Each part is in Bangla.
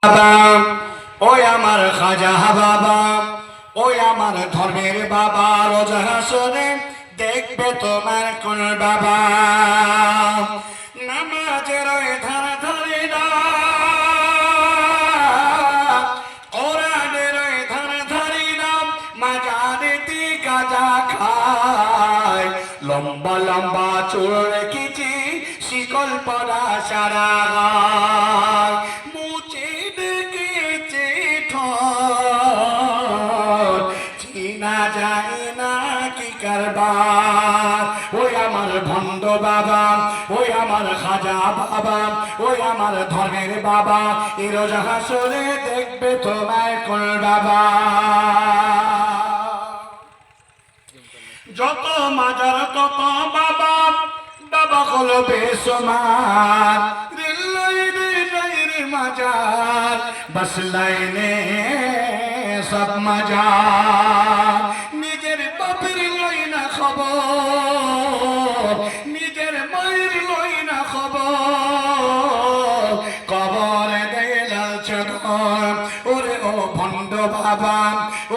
বাবা, ওই আমার খাজা বাবা, ওই আমার ধর্মের বাবা, রোজ হাসরে দেখবে তোমার কোন বাবা। নামাজের ওই ধারা ধারে না, কোরআনের ওই ধারা ধারি না, মাজারেতে গাঁজা খায়, লম্বা লম্বা চুল রেখেছি, শিকল পরা সারা গায়, মুছে দেখেছে ঠোঁট, চিনা যায় না কি কারবার। ওই আমার ভণ্ড বাবা, ওই আমার খাজা বাবা, ওই আমার ধর্মের বাবা, এই রোজ হাসরে দেখবে তোমায় কোন বাবা। যত মাজার তত বাবা, বাবা হলো বেসমান, রেল লাইনে মাজার, বাস লাইনে সব মাজার। নিজের বাপের লই না খবর, নিজের মায়ের লই না খবর, কবরে দেয় লাল চাদর। ওরে ও ভণ্ড বাবা,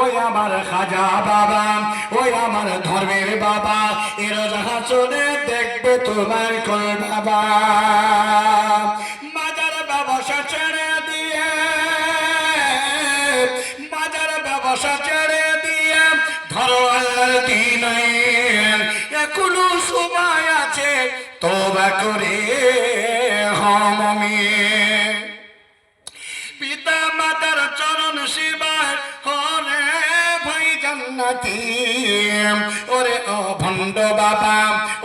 ওই আমার খাজা বাবা, ওই আমার ধর্মের বাবা, এর যাহা চলে দেখবে তোমার কোন বাবা। মাজার ব্যবসা ছেড়ে দিয়ে, মাজার ব্যবসা ছেড়ে দিয়ে ধরো আল্লাহর দ্বীন, এখনো সময় আছে তওবা করে হও মুমিন। পিতা মাতার চরণ সেবায় হরে ভাই জান্নাতি। ওরে ও ভণ্ড বাবা,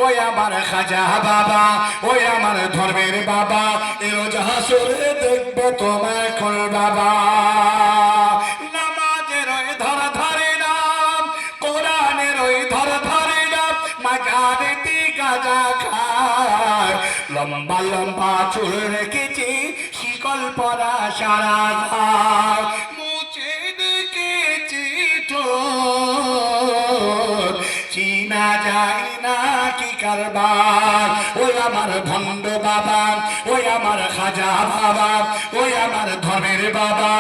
ওই আমার খাজা বাবা, ওই আমার ধর্মের বাবা, এর হাসরে দেখবে তোমার কোন বাবা। নামাজের ওই ধর ধরে নাম, কোরআনের ওই ধর ধরে নাম, মাজারেতে গাঁজা খায়, লম্বা লম্বা চুল রেখেছি, শিকল পরা সারা গায়, মুছে দেখেছি ঠোঁট, চিনা যায় না কি কারবার। ওই আমার ভণ্ড বাবা, ওই আমার খাজা বাবা, ওই আমার ধর্মের বাবা,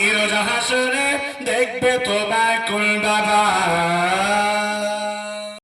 এর হাসরে দেখবে তোমার কোন বাবা।